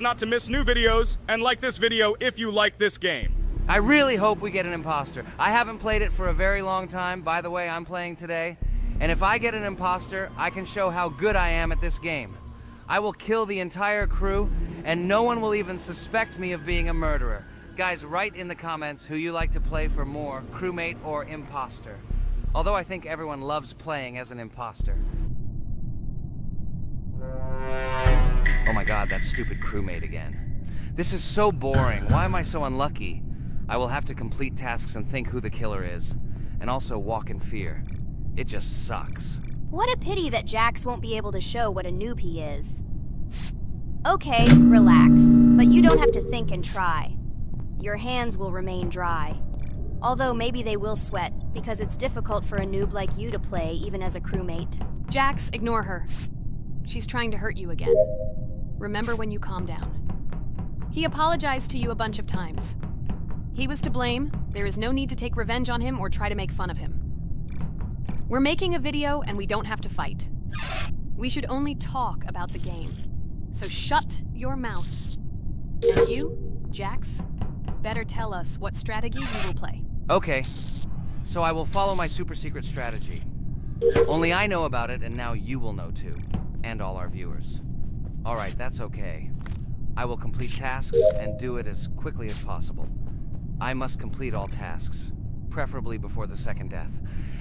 not to miss new videos, and like this video if you like this game. I really hope we get an imposter. I haven't played it for a very long time. By the way, I'm playing today. And if I get an imposter, I can show how good I am at this game. I will kill the entire crew, and no one will even suspect me of being a murderer. Guys, write in the comments who you like to play for more, crewmate or imposter. Although I think everyone loves playing as an imposter. Oh my god, that stupid crewmate again. This is so boring. Why am I so unlucky? I will have to complete tasks and think who the killer is, and also walk in fear. It just sucks. What a pity that Jax won't be able to show what a noob he is. Okay, relax, but you don't have to think and try. Your hands will remain dry. Although maybe they will sweat, because it's difficult for a noob like you to play, even as a crewmate. Jax, ignore her. She's trying to hurt you again. Remember when you calm down. He apologized to you a bunch of times. He was to blame. There is no need to take revenge on him or try to make fun of him. We're making a video and we don't have to fight. We should only talk about the game. So shut your mouth. And you, Jax, better tell us what strategy you will play. Okay, so I will follow my super secret strategy. Only I know about it, and now you will know too. And all our viewers. Alright, that's okay. I will complete tasks and do it as quickly as possible. I must complete all tasks, preferably before the second death.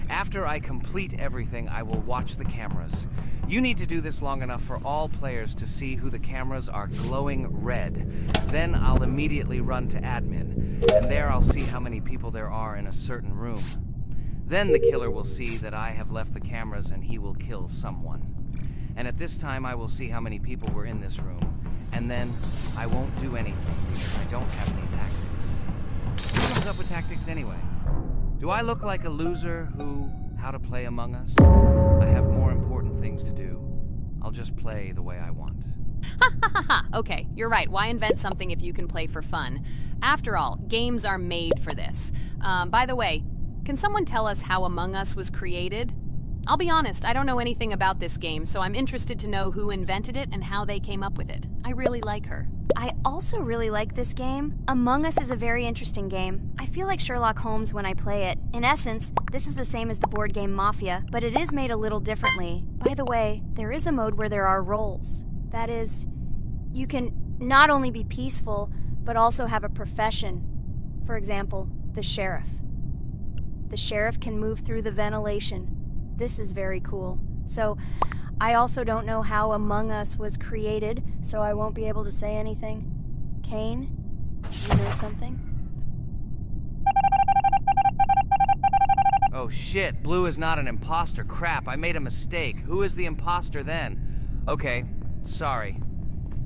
After I complete everything, I will watch the cameras. You need to do this long enough for all players to see who the cameras are glowing red. Then I'll immediately run to admin, and there I'll see how many people there are in a certain room. Then the killer will see that I have left the cameras and he will kill someone. And at this time I will see how many people were in this room. And then I won't do anything because I don't have any tactics. Who comes up with tactics anyway? Do I look like a loser who, how to play Among Us? I have more important things to do. I'll just play the way I want. Ha ha ha ha! Okay, you're right. Why invent something if you can play for fun? After all, games are made for this. By the way, can someone tell us how Among Us was created? I'll be honest, I don't know anything about this game, so I'm interested to know who invented it and how they came up with it. I really like her. I also really like this game. Among Us is a very interesting game. I feel like Sherlock Holmes when I play it. In essence, this is the same as the board game Mafia, but it is made a little differently. By the way, there is a mode where there are roles. That is, you can not only be peaceful, but also have a profession. For example, the sheriff. The sheriff can move through the ventilation. This is very cool. So, I also don't know how Among Us was created, so I won't be able to say anything. Kane, you know something? Oh shit, Blue is not an imposter. Crap, I made a mistake. Who is the imposter then? Okay, sorry.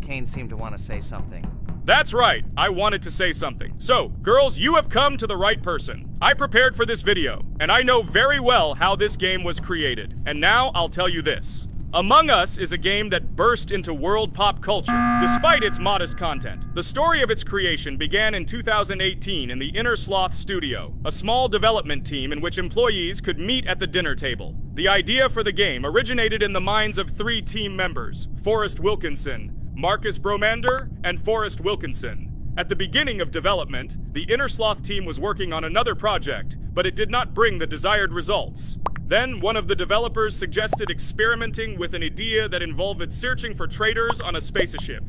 Kane seemed to want to say something. That's right, I wanted to say something. So, girls, you have come to the right person. I prepared for this video, and I know very well how this game was created. And now I'll tell you this. Among Us is a game that burst into world pop culture, despite its modest content. The story of its creation began in 2018 in the Inner Sloth Studio, a small development team in which employees could meet at the dinner table. The idea for the game originated in the minds of 3 team members, Forrest Wilkinson, Marcus Bromander, and Forrest Wilkinson. At the beginning of development, the Inner Sloth team was working on another project, but it did not bring the desired results. Then, one of the developers suggested experimenting with an idea that involved searching for traitors on a spaceship.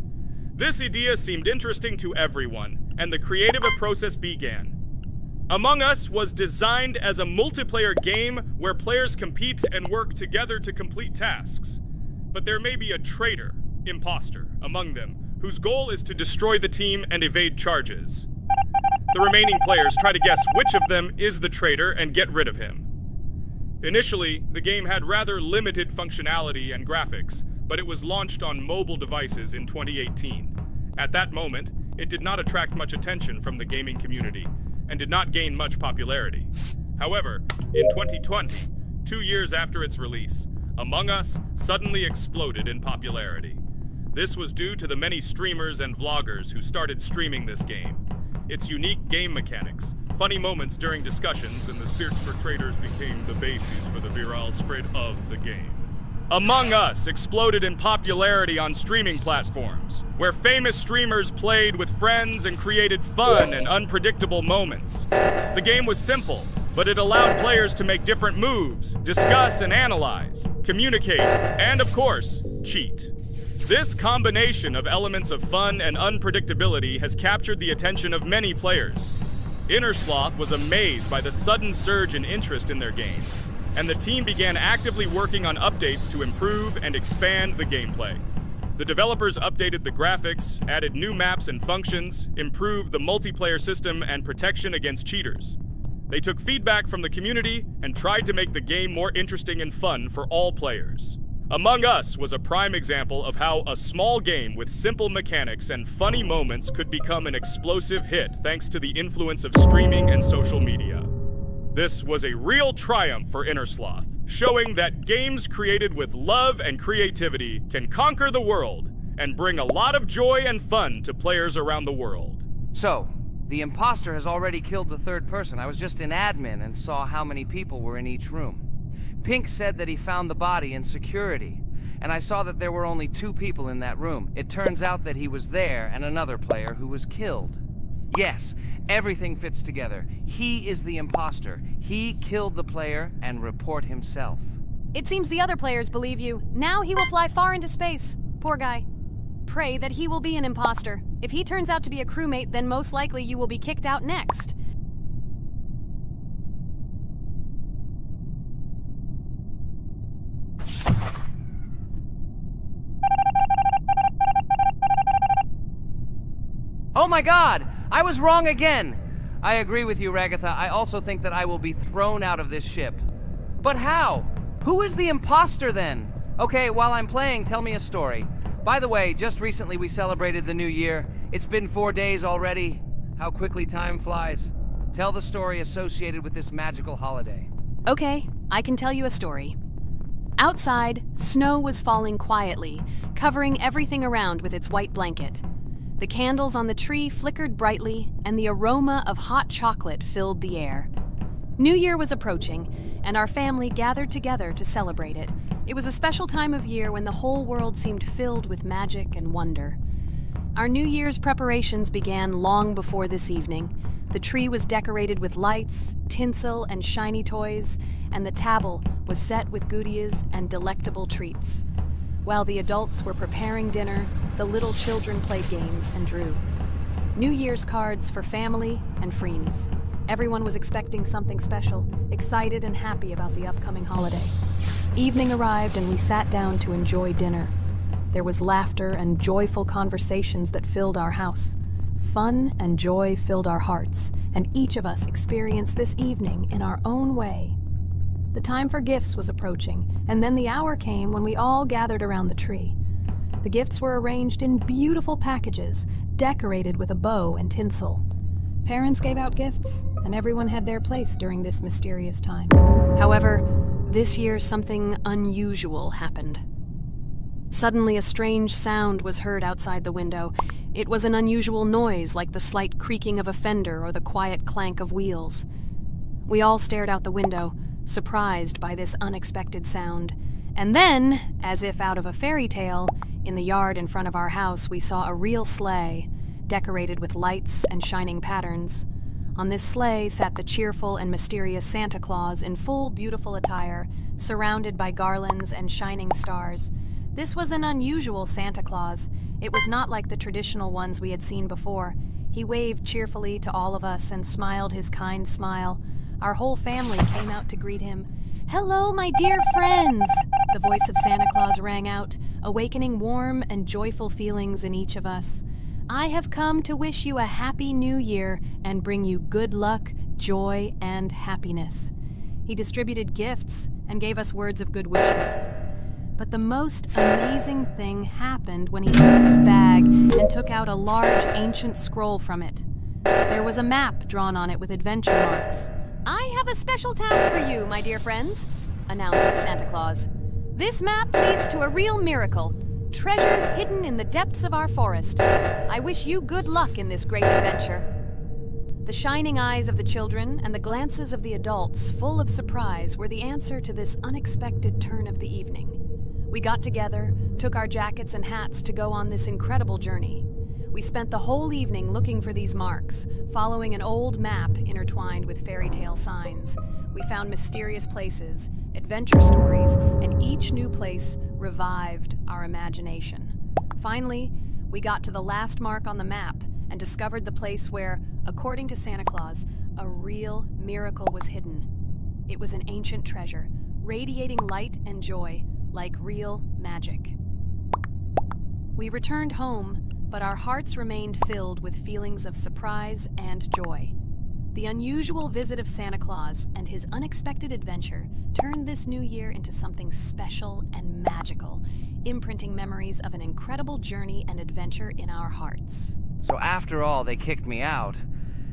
This idea seemed interesting to everyone, and the creative process began. Among Us was designed as a multiplayer game where players compete and work together to complete tasks. But there may be a traitor, imposter, among them, whose goal is to destroy the team and evade charges. The remaining players try to guess which of them is the traitor and get rid of him. Initially, the game had rather limited functionality and graphics, but it was launched on mobile devices in 2018. At that moment, it did not attract much attention from the gaming community, and did not gain much popularity. However, in 2020, 2 years after its release, Among Us suddenly exploded in popularity. This was due to the many streamers and vloggers who started streaming this game. Its unique game mechanics, funny moments during discussions, and the search for traitors became the basis for the viral spread of the game. Among Us exploded in popularity on streaming platforms, where famous streamers played with friends and created fun and unpredictable moments. The game was simple, but it allowed players to make different moves, discuss and analyze, communicate, and of course, cheat. This combination of elements of fun and unpredictability has captured the attention of many players. Innersloth was amazed by the sudden surge in interest in their game, and the team began actively working on updates to improve and expand the gameplay. The developers updated the graphics, added new maps and functions, improved the multiplayer system and protection against cheaters. They took feedback from the community and tried to make the game more interesting and fun for all players. Among Us was a prime example of how a small game with simple mechanics and funny moments could become an explosive hit thanks to the influence of streaming and social media. This was a real triumph for Innersloth, showing that games created with love and creativity can conquer the world and bring a lot of joy and fun to players around the world. So, the imposter has already killed the third person. I was just in admin and saw how many people were in each room. Pink said that he found the body in security, and I saw that there were only 2 people in that room. It turns out that he was there and another player who was killed. Yes, everything fits together. He is the imposter. He killed the player and report himself. It seems the other players believe you. Now he will fly far into space. Poor guy. Pray that he will be an imposter. If he turns out to be a crewmate, then most likely you will be kicked out next. Oh my god! I was wrong again! I agree with you, Ragatha. I also think that I will be thrown out of this ship. But how? Who is the imposter then? Okay, while I'm playing, tell me a story. By the way, just recently we celebrated the new year. It's been 4 days already. How quickly time flies. Tell the story associated with this magical holiday. Okay, I can tell you a story. Outside, snow was falling quietly, covering everything around with its white blanket. The candles on the tree flickered brightly, and the aroma of hot chocolate filled the air. New Year was approaching, and our family gathered together to celebrate it. It was a special time of year when the whole world seemed filled with magic and wonder. Our New Year's preparations began long before this evening. The tree was decorated with lights, tinsel, and shiny toys, and the table was set with goodies and delectable treats. While the adults were preparing dinner, the little children played games and drew. New Year's cards for family and friends. Everyone was expecting something special, excited and happy about the upcoming holiday. Evening arrived and we sat down to enjoy dinner. There was laughter and joyful conversations that filled our house. Fun and joy filled our hearts, and each of us experienced this evening in our own way. The time for gifts was approaching, and then the hour came when we all gathered around the tree. The gifts were arranged in beautiful packages, decorated with a bow and tinsel. Parents gave out gifts, and everyone had their place during this mysterious time. However, this year something unusual happened. Suddenly a strange sound was heard outside the window. It was an unusual noise, like the slight creaking of a fender or the quiet clank of wheels. We all stared out the window, surprised by this unexpected sound. And then, as if out of a fairy tale, in the yard in front of our house we saw a real sleigh, decorated with lights and shining patterns. On this sleigh sat the cheerful and mysterious Santa Claus in full beautiful attire, surrounded by garlands and shining stars. This was an unusual Santa Claus. It was not like the traditional ones we had seen before. He waved cheerfully to all of us and smiled his kind smile. Our whole family came out to greet him. "Hello, my dear friends!" The voice of Santa Claus rang out, awakening warm and joyful feelings in each of us. "I have come to wish you a happy new year and bring you good luck, joy, and happiness." He distributed gifts and gave us words of good wishes. But the most amazing thing happened when he opened his bag and took out a large ancient scroll from it. There was a map drawn on it with adventure marks. "I have a special task for you, my dear friends," announced Santa Claus. "This map leads to a real miracle. Treasures hidden in the depths of our forest. I wish you good luck in this great adventure." The shining eyes of the children and the glances of the adults, full of surprise, were the answer to this unexpected turn of the evening. We got together, took our jackets and hats to go on this incredible journey. We spent the whole evening looking for these marks, following an old map intertwined with fairy tale signs. We found mysterious places, adventure stories, and each new place revived our imagination. Finally, we got to the last mark on the map and discovered the place where, according to Santa Claus, a real miracle was hidden. It was an ancient treasure, radiating light and joy like real magic. We returned home, but our hearts remained filled with feelings of surprise and joy. The unusual visit of Santa Claus and his unexpected adventure turned this new year into something special and magical, imprinting memories of an incredible journey and adventure in our hearts. So after all, they kicked me out,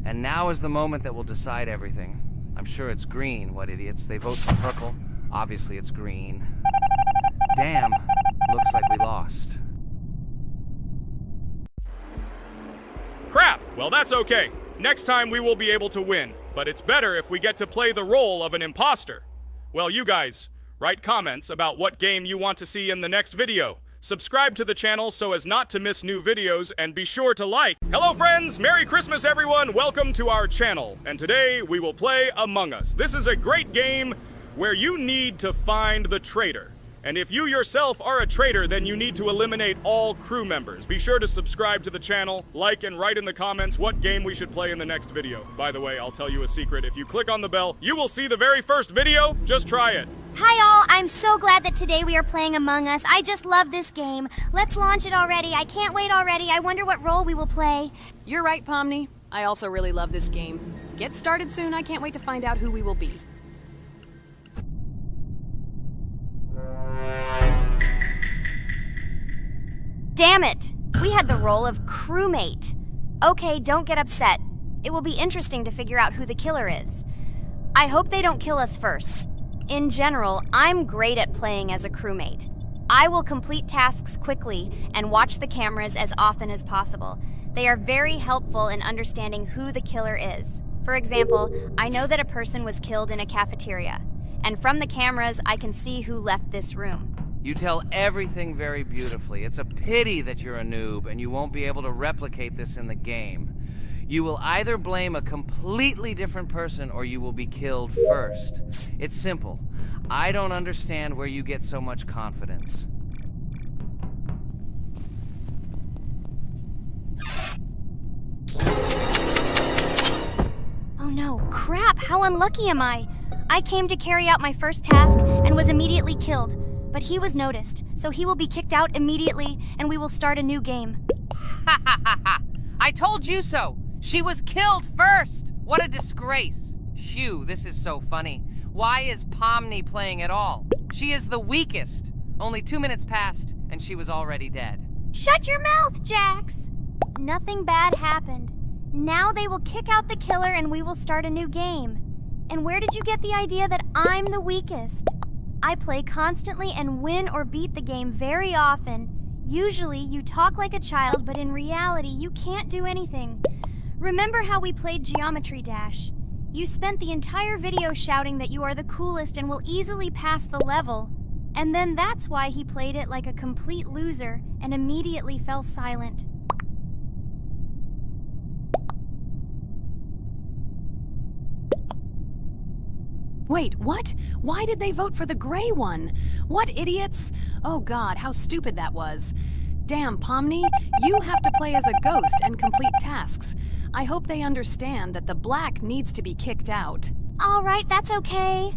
and now is the moment that will decide everything. I'm sure it's green, what idiots. They vote for purple. Obviously it's green. Damn, looks like we lost. Crap! Well, that's okay. Next time we will be able to win, but it's better if we get to play the role of an imposter. Well, you guys, write comments about what game you want to see in the next video. Subscribe to the channel so as not to miss new videos, and be sure to like. Hello friends, Merry Christmas everyone, welcome to our channel. And today we will play Among Us. This is a great game where you need to find the traitor. And if you yourself are a traitor, then you need to eliminate all crew members. Be sure to subscribe to the channel, like, and write in the comments what game we should play in the next video. By the way, I'll tell you a secret. If you click on the bell, you will see the very first video. Just try it. Hi all, I'm so glad that today we are playing Among Us. I just love this game. Let's launch it already. I can't wait already. I wonder what role we will play. You're right, Pomni. I also really love this game. Get started soon. I can't wait to find out who we will be. Damn it! We had the role of crewmate. Okay, don't get upset. It will be interesting to figure out who the killer is. I hope they don't kill us first. In general, I'm great at playing as a crewmate. I will complete tasks quickly and watch the cameras as often as possible. They are very helpful in understanding who the killer is. For example, I know that a person was killed in a cafeteria, and from the cameras, I can see who left this room. You tell everything very beautifully. It's a pity that you're a noob and you won't be able to replicate this in the game. You will either blame a completely different person or you will be killed first. It's simple. I don't understand where you get so much confidence. Oh no, crap, how unlucky am I? I came to carry out my first task and was immediately killed. But he was noticed, so he will be kicked out immediately, and we will start a new game. Ha ha ha ha! I told you so! She was killed first! What a disgrace! Phew, this is so funny. Why is Pomni playing at all? She is the weakest. Only 2 minutes passed, and she was already dead. Shut your mouth, Jax! Nothing bad happened. Now they will kick out the killer and we will start a new game. And where did you get the idea that I'm the weakest? I play constantly and win or beat the game very often. Usually, you talk like a child, but in reality, you can't do anything. Remember how we played Geometry Dash? You spent the entire video shouting that you are the coolest and will easily pass the level. And then that's why he played it like a complete loser and immediately fell silent. Wait, what? Why did they vote for the gray one? What idiots? Oh god, how stupid that was. Damn, Pomni, you have to play as a ghost and complete tasks. I hope they understand that the black needs to be kicked out. All right, that's okay.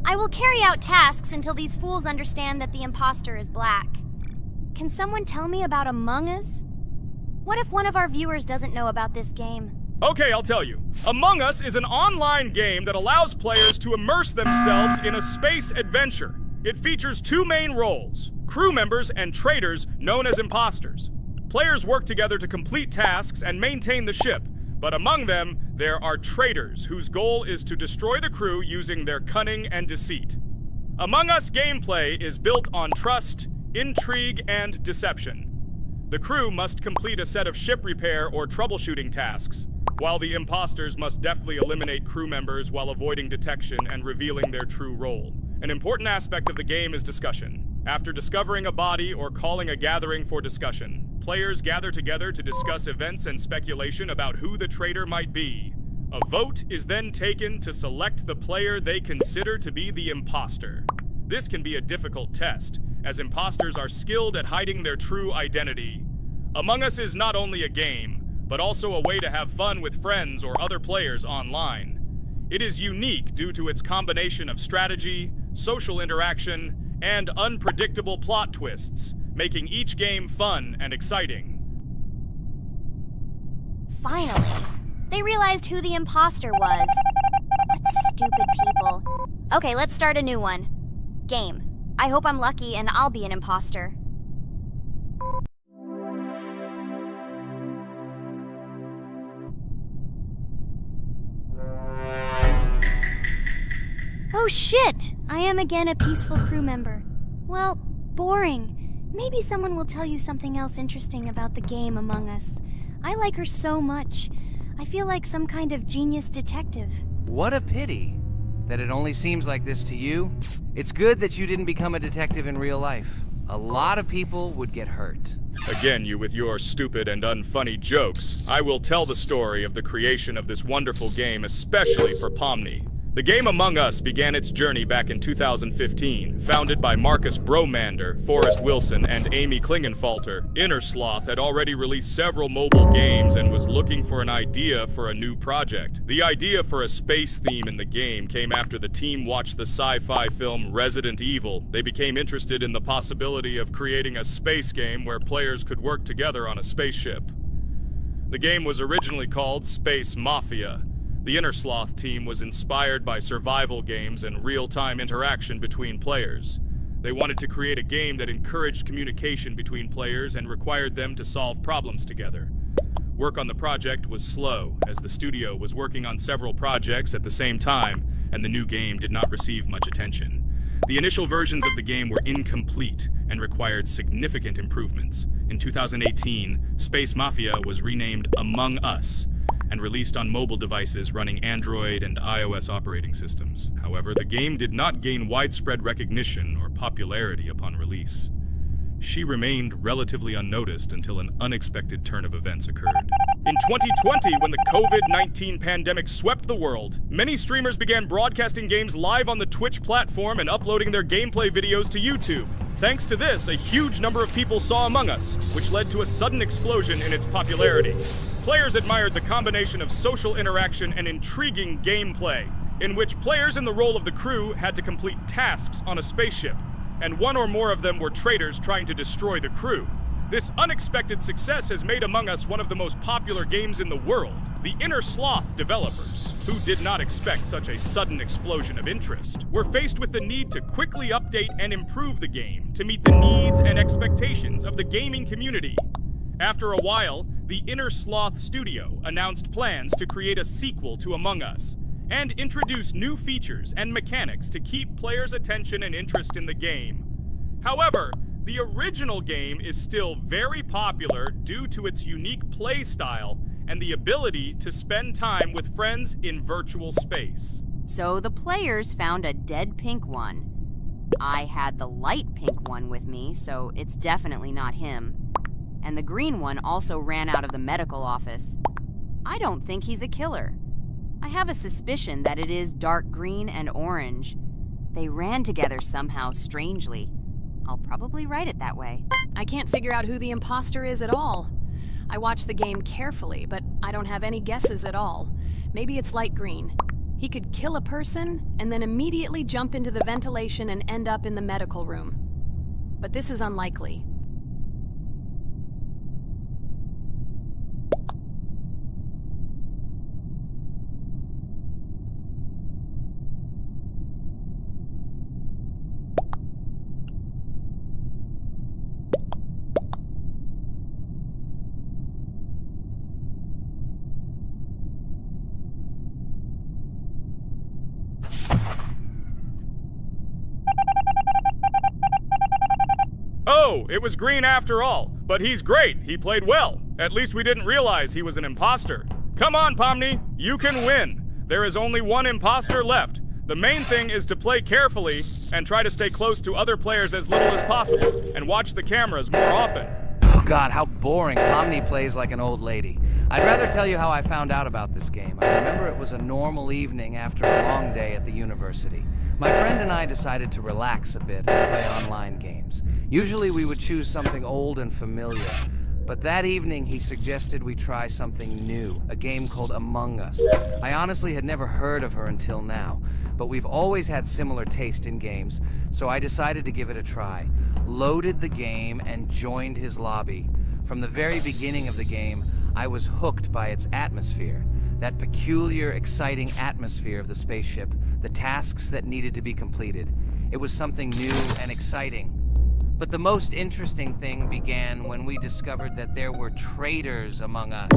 I will carry out tasks until these fools understand that the imposter is black. Can someone tell me about Among Us? What if one of our viewers doesn't know about this game? Okay, I'll tell you. Among Us is an online game that allows players to immerse themselves in a space adventure. It features 2 main roles, crew members and traitors known as imposters. Players work together to complete tasks and maintain the ship, but among them, there are traitors whose goal is to destroy the crew using their cunning and deceit. Among Us gameplay is built on trust, intrigue, and deception. The crew must complete a set of ship repair or troubleshooting tasks, while the imposters must deftly eliminate crew members while avoiding detection and revealing their true role. An important aspect of the game is discussion. After discovering a body or calling a gathering for discussion, players gather together to discuss events and speculation about who the traitor might be. A vote is then taken to select the player they consider to be the imposter. This can be a difficult test, as imposters are skilled at hiding their true identity. Among Us is not only a game, but also a way to have fun with friends or other players online. It is unique due to its combination of strategy, social interaction, and unpredictable plot twists, making each game fun and exciting. Finally, they realized who the imposter was. What stupid people. Okay, let's start a new one. Game. I hope I'm lucky and I'll be an imposter. Oh shit! I am again a peaceful crew member. Well, boring. Maybe someone will tell you something else interesting about the game Among Us. I like her so much. I feel like some kind of genius detective. What a pity that it only seems like this to you. It's good that you didn't become a detective in real life. A lot of people would get hurt. Again, you with your stupid and unfunny jokes. I will tell the story of the creation of this wonderful game, especially for Pomni. The game Among Us began its journey back in 2015. Founded by Marcus Bromander, Forrest Wilson, and Amy Klingenfalter, Innersloth had already released several mobile games and was looking for an idea for a new project. The idea for a space theme in the game came after the team watched the sci-fi film Resident Evil. They became interested in the possibility of creating a space game where players could work together on a spaceship. The game was originally called Space Mafia. The Innersloth team was inspired by survival games and real-time interaction between players. They wanted to create a game that encouraged communication between players and required them to solve problems together. Work on the project was slow, as the studio was working on several projects at the same time, and the new game did not receive much attention. The initial versions of the game were incomplete and required significant improvements. In 2018, Space Mafia was renamed Among Us, and released on mobile devices running Android and iOS operating systems. However, the game did not gain widespread recognition or popularity upon release. She remained relatively unnoticed until an unexpected turn of events occurred. In 2020, when the COVID-19 pandemic swept the world, many streamers began broadcasting games live on the Twitch platform and uploading their gameplay videos to YouTube. Thanks to this, a huge number of people saw Among Us, which led to a sudden explosion in its popularity. Players admired the combination of social interaction and intriguing gameplay, in which players in the role of the crew had to complete tasks on a spaceship, and one or more of them were traitors trying to destroy the crew. This unexpected success has made Among Us one of the most popular games in the world. The Innersloth developers, who did not expect such a sudden explosion of interest, were faced with the need to quickly update and improve the game to meet the needs and expectations of the gaming community. After a while, the Innersloth studio announced plans to create a sequel to Among Us and introduce new features and mechanics to keep players' attention and interest in the game. However, the original game is still very popular due to its unique play style and the ability to spend time with friends in virtual space. So the players found a dead pink one. I had the light pink one with me, so it's definitely not him. And the green one also ran out of the medical office. I don't think he's a killer. I have a suspicion that it is dark green and orange. They ran together somehow strangely. I'll probably write it that way. I can't figure out who the imposter is at all. I watched the game carefully, but I don't have any guesses at all. Maybe it's light green. He could kill a person and then immediately jump into the ventilation and end up in the medical room. But this is unlikely. Oh, it was green after all. But he's great. He played well. At least we didn't realize he was an imposter. Come on, Pomni. You can win. There is only one imposter left. The main thing is to play carefully and try to stay close to other players as little as possible and watch the cameras more often. Oh God, how boring. Pomni plays like an old lady. I'd rather tell you how I found out about this game. I remember it was a normal evening after a long day at the university. My friend and I decided to relax a bit and play online games. Usually we would choose something old and familiar. But that evening, he suggested we try something new, a game called Among Us. I honestly had never heard of her until now, but we've always had similar taste in games, so I decided to give it a try. Loaded the game and joined his lobby. From the very beginning of the game, I was hooked by its atmosphere. That peculiar, exciting atmosphere of the spaceship, the tasks that needed to be completed. It was something new and exciting. But the most interesting thing began when we discovered that there were traitors among us.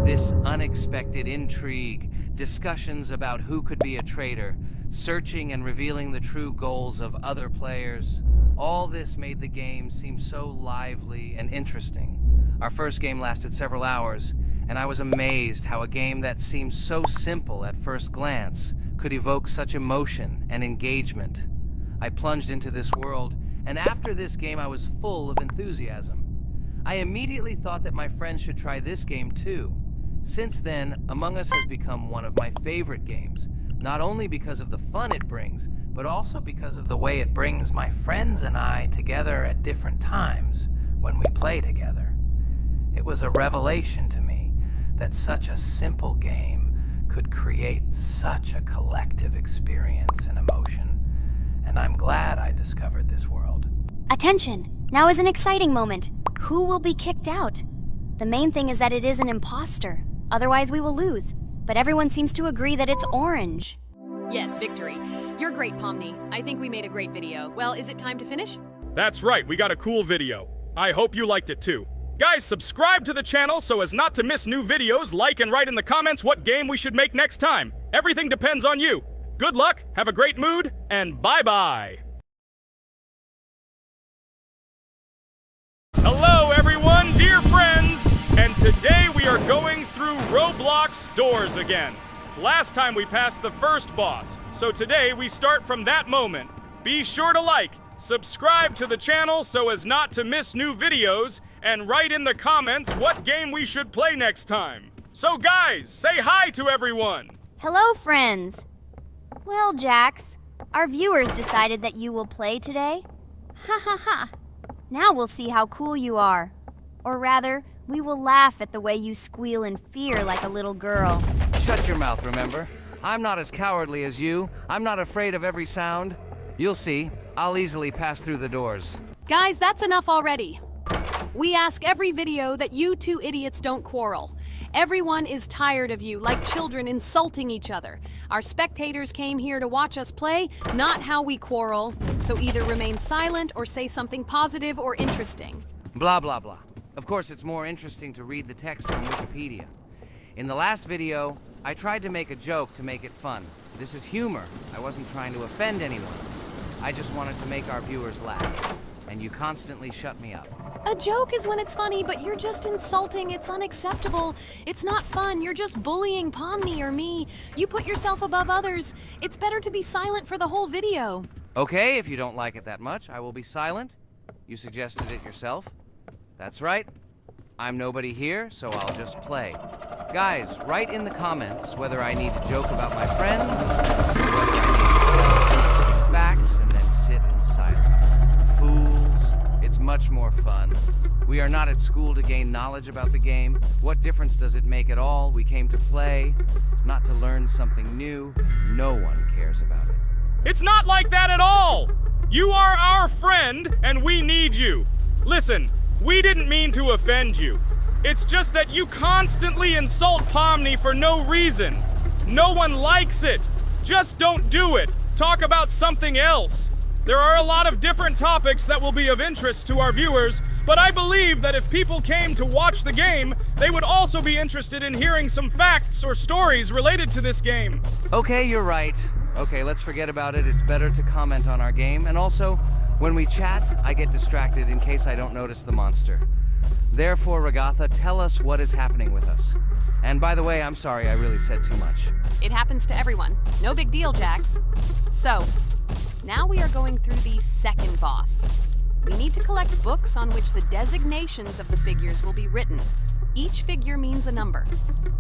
This unexpected intrigue, discussions about who could be a traitor, searching and revealing the true goals of other players. All this made the game seem so lively and interesting. Our first game lasted several hours, and I was amazed how a game that seemed so simple at first glance could evoke such emotion and engagement. I plunged into this world, and after this game I was full of enthusiasm. I immediately thought that my friends should try this game too. Since then, Among Us has become one of my favorite games, not only because of the fun it brings, but also because of the way it brings my friends and I together at different times when we play together. It was a revelation to me that such a simple game could create such a collective experience and emotion. And I'm glad I discovered this world. Attention! Now is an exciting moment. Who will be kicked out? The main thing is that it is an imposter. Otherwise we will lose. But everyone seems to agree that it's orange. Yes, victory. You're great, Pomni. I think we made a great video. Well, is it time to finish? That's right, we got a cool video. I hope you liked it too. Guys, subscribe to the channel so as not to miss new videos, like and write in the comments what game we should make next time. Everything depends on you. Good luck, have a great mood, and bye-bye. Hello everyone, dear friends, and today we are going through Roblox doors again. Last time we passed the first boss, so today we start from that moment. Be sure to like, subscribe to the channel so as not to miss new videos, and write in the comments what game we should play next time. So guys, say hi to everyone! Hello, friends! Well, Jax, our viewers decided that you will play today. Ha ha ha. Now we'll see how cool you are. Or rather, we will laugh at the way you squeal in fear like a little girl. Shut your mouth, remember? I'm not as cowardly as you. I'm not afraid of every sound. You'll see. I'll easily pass through the doors. Guys, that's enough already. We ask every video that you two idiots don't quarrel. Everyone is tired of you, like children insulting each other. Our spectators came here to watch us play, not how we quarrel. So either remain silent or say something positive or interesting. Blah, blah, blah. Of course, it's more interesting to read the text from Wikipedia. In the last video, I tried to make a joke to make it fun. This is humor. I wasn't trying to offend anyone. I just wanted to make our viewers laugh. And you constantly shut me up. A joke is when it's funny, but you're just insulting. It's unacceptable. It's not fun. You're just bullying Pomni or me. You put yourself above others. It's better to be silent for the whole video. Okay, if you don't like it that much, I will be silent. You suggested it yourself. That's right. I'm nobody here, so I'll just play. Guys, write in the comments whether I need to joke about my friends, or whether I need to facts and then sit in silence. Fools. It's much more fun. We are not at school to gain knowledge about the game. What difference does it make at all? We came to play, not to learn something new. No one cares about it. It's not like that at all! You are our friend, and we need you. Listen, we didn't mean to offend you. It's just that you constantly insult Pomni for no reason. No one likes it. Just don't do it. Talk about something else. There are a lot of different topics that will be of interest to our viewers, but I believe that if people came to watch the game, they would also be interested in hearing some facts or stories related to this game. Okay, you're right. Okay, let's forget about it. It's better to comment on our game. And also, when we chat, I get distracted in case I don't notice the monster. Therefore, Ragatha, tell us what is happening with us. And by the way, I'm sorry I really said too much. It happens to everyone. No big deal, Jax. So, now we are going through the second boss. We need to collect books on which the designations of the figures will be written. Each figure means a number.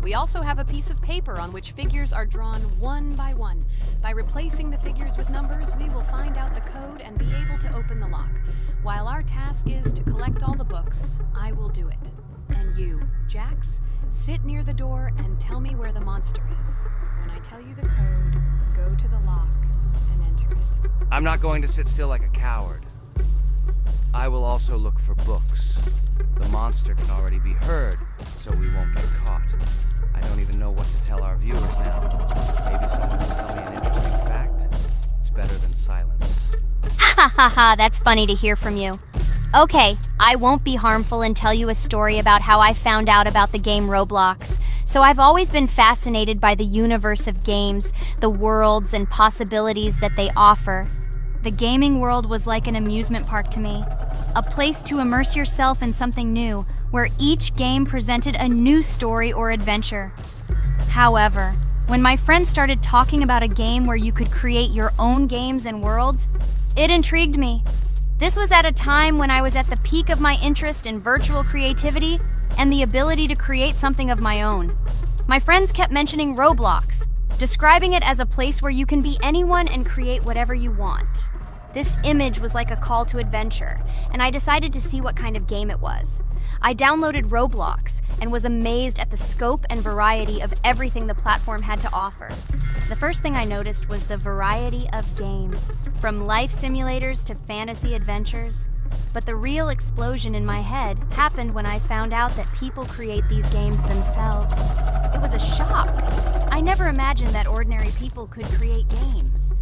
We also have a piece of paper on which figures are drawn one by one. By replacing the figures with numbers, we will find out the code and be able to open the lock. While our task is to collect all the books, I will do it. And you, Jax, sit near the door and tell me where the monster is. When I tell you the code, go to the lock and enter it. I'm not going to sit still like a coward. I will also look for books. The monster can already be heard, so we won't get caught. I don't even know what to tell our viewers now. Maybe someone can tell me an interesting fact? It's better than silence. Ha ha ha, that's funny to hear from you. Okay, I won't be harmful and tell you a story about how I found out about the game Roblox. So I've always been fascinated by the universe of games, the worlds and possibilities that they offer. The gaming world was like an amusement park to me, a place to immerse yourself in something new, where each game presented a new story or adventure. However, when my friends started talking about a game where you could create your own games and worlds, it intrigued me. This was at a time when I was at the peak of my interest in virtual creativity and the ability to create something of my own. My friends kept mentioning Roblox, describing it as a place where you can be anyone and create whatever you want. This image was like a call to adventure, and I decided to see what kind of game it was. I downloaded Roblox and was amazed at the scope and variety of everything the platform had to offer. The first thing I noticed was the variety of games, from life simulators to fantasy adventures. But the real explosion in my head happened when I found out that people create these games themselves. It was a shock. I never imagined that ordinary people could create games.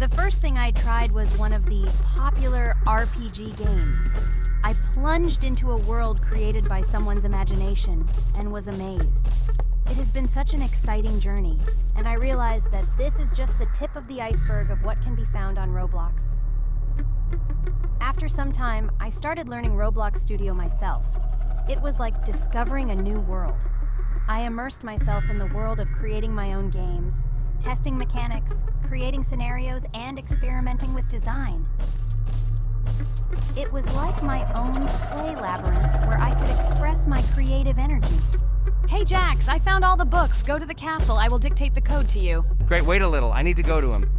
The first thing I tried was one of the popular RPG games. I plunged into a world created by someone's imagination and was amazed. It has been such an exciting journey, and I realized that this is just the tip of the iceberg of what can be found on Roblox. After some time, I started learning Roblox Studio myself. It was like discovering a new world. I immersed myself in the world of creating my own games, testing mechanics, creating scenarios, and experimenting with design. It was like my own play labyrinth where I could express my creative energy. Hey, Jax, I found all the books. Go to the castle. I will dictate the code to you. Great, wait a little. I need to go to him.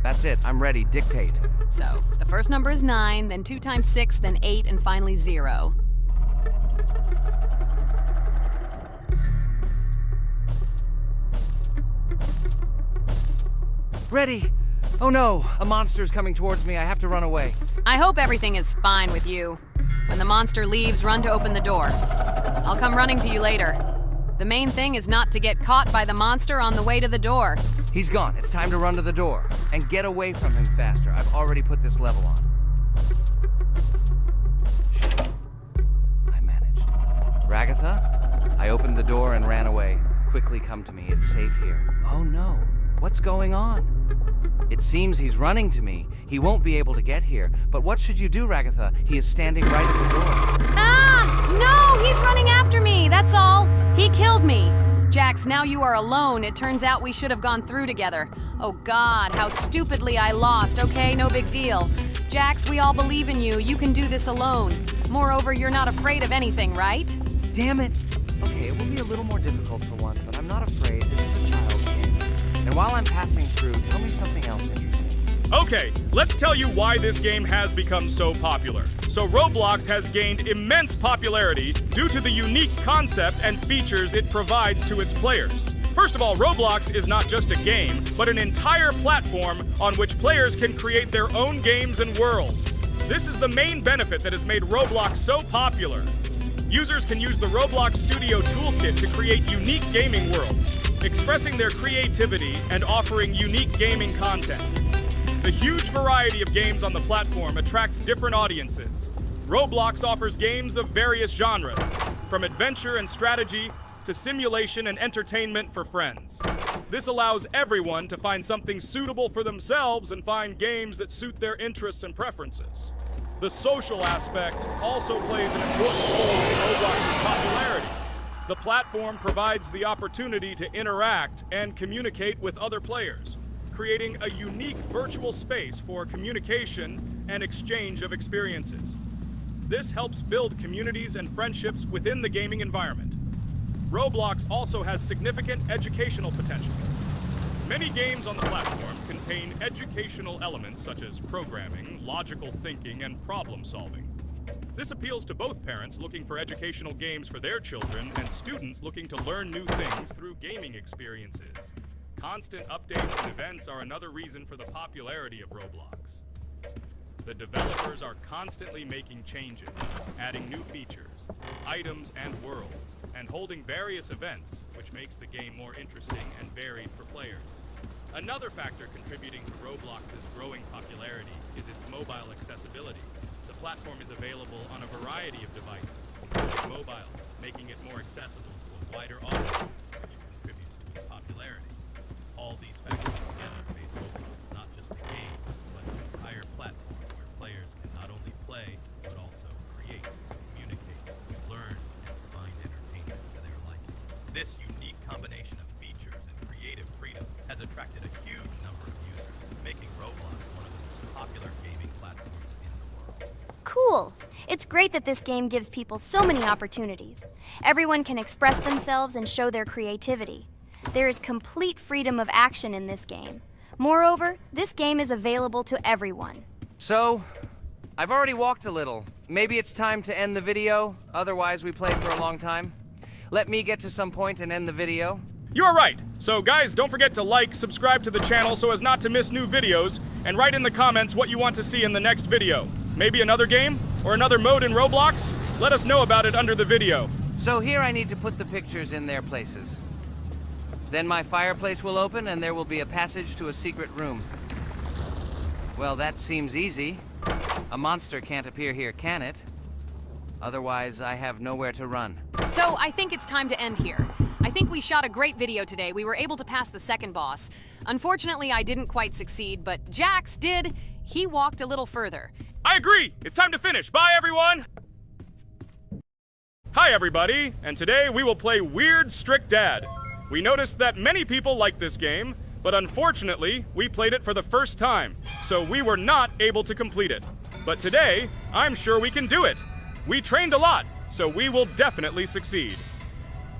That's it. I'm ready. Dictate. So, the first number is 9, then 2 times 6, then 8, and finally 0. Ready! Oh no! A monster's coming towards me. I have to run away. I hope everything is fine with you. When the monster leaves, run to open the door. I'll come running to you later. The main thing is not to get caught by the monster on the way to the door. He's gone. It's time to run to the door. And get away from him faster. I've already put this level on. I managed. Ragatha? I opened the door and ran away. Quickly come to me. It's safe here. Oh no. What's going on? It seems he's running to me. He won't be able to get here. But what should you do, Ragatha? He is standing right at the door. Ah! No! He's running after me! That's all! He killed me! Jax, now you are alone. It turns out we should have gone through together. Oh God, how stupidly I lost. Okay, no big deal. Jax, we all believe in you. You can do this alone. Moreover, you're not afraid of anything, right? Damn it! Okay, it will be a little more difficult for one, but I'm not afraid. This is a child's game. And while I'm passing through, tell me something else interesting. Okay, let's tell you why this game has become so popular. So Roblox has gained immense popularity due to the unique concept and features it provides to its players. First of all, Roblox is not just a game, but an entire platform on which players can create their own games and worlds. This is the main benefit that has made Roblox so popular. Users can use the Roblox Studio Toolkit to create unique gaming worlds, expressing their creativity and offering unique gaming content. The huge variety of games on the platform attracts different audiences. Roblox offers games of various genres, from adventure and strategy to simulation and entertainment for friends. This allows everyone to find something suitable for themselves and find games that suit their interests and preferences. The social aspect also plays an important role in Roblox's popularity. The platform provides the opportunity to interact and communicate with other players, creating a unique virtual space for communication and exchange of experiences. This helps build communities and friendships within the gaming environment. Roblox also has significant educational potential. Many games on the platform contain educational elements such as programming, logical thinking, and problem solving. This appeals to both parents looking for educational games for their children and students looking to learn new things through gaming experiences. Constant updates and events are another reason for the popularity of Roblox. The developers are constantly making changes, adding new features, items, and worlds, and holding various events, which makes the game more interesting and varied for players. Another factor contributing to Roblox's growing popularity is its mobile accessibility. The platform is available on a variety of devices, including mobile, making it more accessible to a wider audience, which contributes to its popularity. All these factors together made Roblox not just a game, but an entire platform where players can not only play, but also create, communicate, learn, and find entertainment to their liking. This unique combination of features and creative freedom has attracted a huge number of users, making Roblox one of the most popular gaming platforms in the world. Cool! It's great that this game gives people so many opportunities. Everyone can express themselves and show their creativity. There is complete freedom of action in this game. Moreover, this game is available to everyone. So, I've already walked a little. Maybe it's time to end the video, otherwise we play for a long time. Let me get to some point and end the video. You are right. So guys, don't forget to like, subscribe to the channel so as not to miss new videos, and write in the comments what you want to see in the next video. Maybe another game? Or another mode in Roblox? Let us know about it under the video. So here I need to put the pictures in their places. Then my fireplace will open and there will be a passage to a secret room. Well, that seems easy. A monster can't appear here, can it? Otherwise, I have nowhere to run. So I think it's time to end here. I think we shot a great video today. We were able to pass the second boss. Unfortunately, I didn't quite succeed, but Jax did. He walked a little further. I agree! It's time to finish. Bye, everyone! Hi, everybody, and today we will play Weird Strict Dad. We noticed that many people like this game, but unfortunately, we played it for the first time, so we were not able to complete it. But today, I'm sure we can do it. We trained a lot, so we will definitely succeed.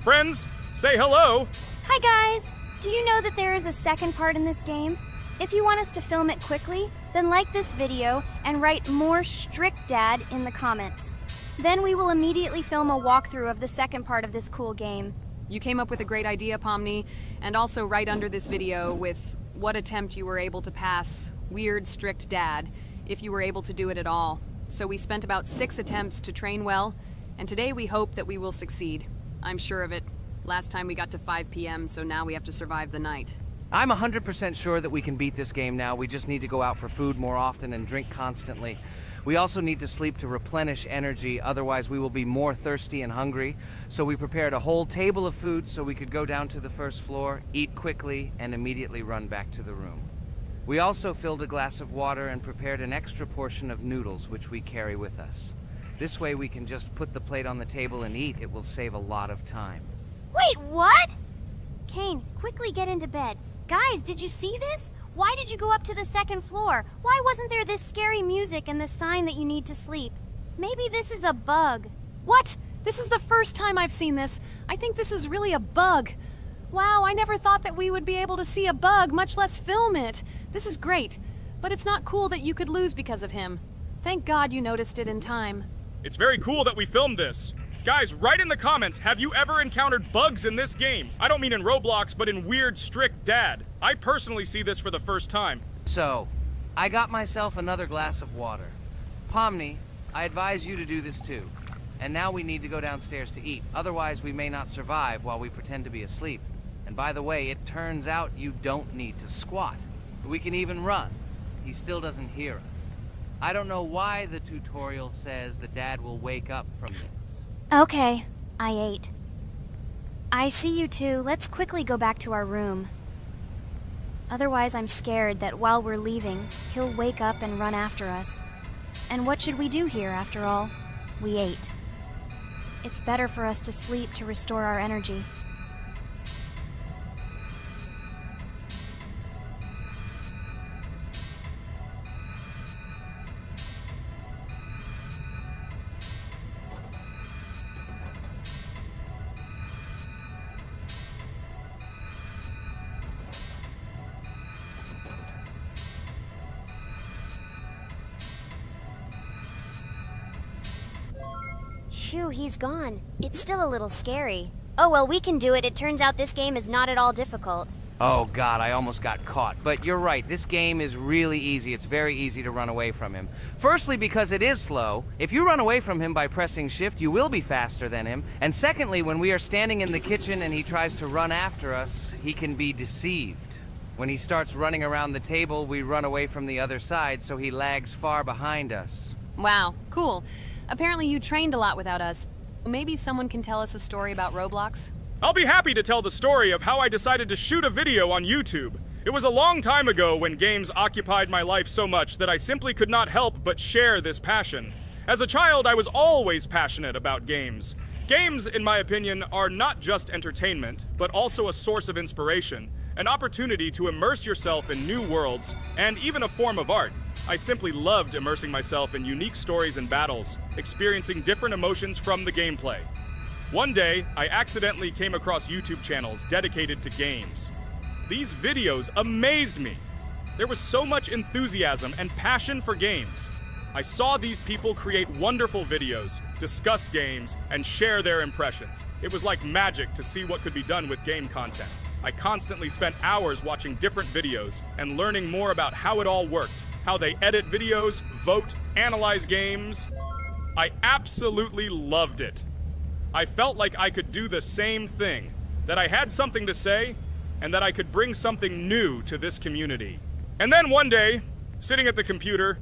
Friends, say hello. Hi guys! Do you know that there is a second part in this game? If you want us to film it quickly, then like this video and write more Strict Dad in the comments. Then we will immediately film a walkthrough of the second part of this cool game. You came up with a great idea, Pomni, and also right under this video with what attempt you were able to pass Weird Strict Dad, if you were able to do it at all. So we spent about 6 attempts to train well, and today we hope that we will succeed. I'm sure of it. Last time we got to 5 p.m., so now we have to survive the night. I'm 100% sure that we can beat this game now. We just need to go out for food more often and drink constantly. We also need to sleep to replenish energy, otherwise we will be more thirsty and hungry. So we prepared a whole table of food so we could go down to the first floor, eat quickly, and immediately run back to the room. We also filled a glass of water and prepared an extra portion of noodles, which we carry with us. This way we can just put the plate on the table and eat. It will save a lot of time. Wait, what? Kane, quickly get into bed. Guys, did you see this? Why did you go up to the second floor? Why wasn't there this scary music and the sign that you need to sleep? Maybe this is a bug. What? This is the first time I've seen this. I think this is really a bug. Wow, I never thought that we would be able to see a bug, much less film it. This is great, but it's not cool that you could lose because of him. Thank God you noticed it in time. It's very cool that we filmed this. Guys, write in the comments, have you ever encountered bugs in this game? I don't mean in Roblox, but in Weird Strict Dad. I personally see this for the first time. So, I got myself another glass of water. Pomni, I advise you to do this too. And now we need to go downstairs to eat. Otherwise, we may not survive while we pretend to be asleep. And by the way, it turns out you don't need to squat. We can even run. He still doesn't hear us. I don't know why the tutorial says that Dad will wake up from this. Okay, I ate. I see you two. Let's quickly go back to our room. Otherwise, I'm scared that while we're leaving, he'll wake up and run after us. And what should we do here, after all? We ate. It's better for us to sleep to restore our energy. Phew, he's gone. It's still a little scary. Oh well, we can do it. It turns out this game is not at all difficult. Oh god, I almost got caught. But you're right, this game is really easy. It's very easy to run away from him. Firstly, because it is slow. If you run away from him by pressing shift, you will be faster than him. And secondly, when we are standing in the kitchen and he tries to run after us, he can be deceived. When he starts running around the table, we run away from the other side, so he lags far behind us. Wow, cool. Apparently you trained a lot without us. Maybe someone can tell us a story about Roblox? I'll be happy to tell the story of how I decided to shoot a video on YouTube. It was a long time ago when games occupied my life so much that I simply could not help but share this passion. As a child, I was always passionate about games. Games, in my opinion, are not just entertainment, but also a source of inspiration, an opportunity to immerse yourself in new worlds, and even a form of art. I simply loved immersing myself in unique stories and battles, experiencing different emotions from the gameplay. One day, I accidentally came across YouTube channels dedicated to games. These videos amazed me. There was so much enthusiasm and passion for games. I saw these people create wonderful videos, discuss games, and share their impressions. It was like magic to see what could be done with game content. I constantly spent hours watching different videos and learning more about how it all worked, how they edit videos, vote, analyze games. I absolutely loved it. I felt like I could do the same thing, that I had something to say, and that I could bring something new to this community. And then one day, sitting at the computer,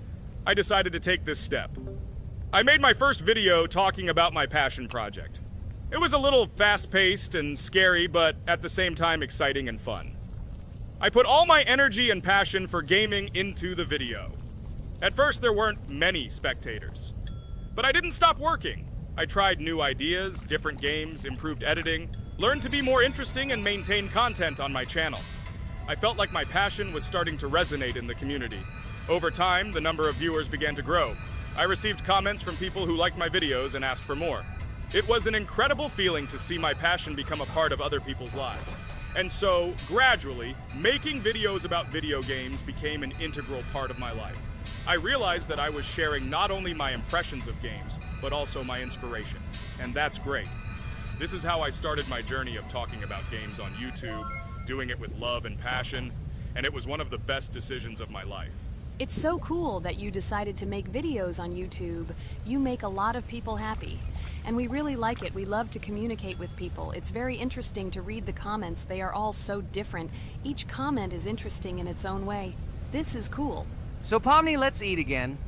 I decided to take this step. I made my first video talking about my passion project. It was a little fast-paced and scary, but at the same time exciting and fun. I put all my energy and passion for gaming into the video. At first, there weren't many spectators. But I didn't stop working. I tried new ideas, different games, improved editing, learned to be more interesting, and maintain content on my channel. I felt like my passion was starting to resonate in the community. Over time, the number of viewers began to grow. I received comments from people who liked my videos and asked for more. It was an incredible feeling to see my passion become a part of other people's lives. And so, gradually, making videos about video games became an integral part of my life. I realized that I was sharing not only my impressions of games, but also my inspiration. And that's great. This is how I started my journey of talking about games on YouTube, doing it with love and passion, and it was one of the best decisions of my life. It's so cool that you decided to make videos on YouTube. You make a lot of people happy. And we really like it. We love to communicate with people. It's very interesting to read the comments. They are all so different. Each comment is interesting in its own way. This is cool. So Pomni, let's eat again.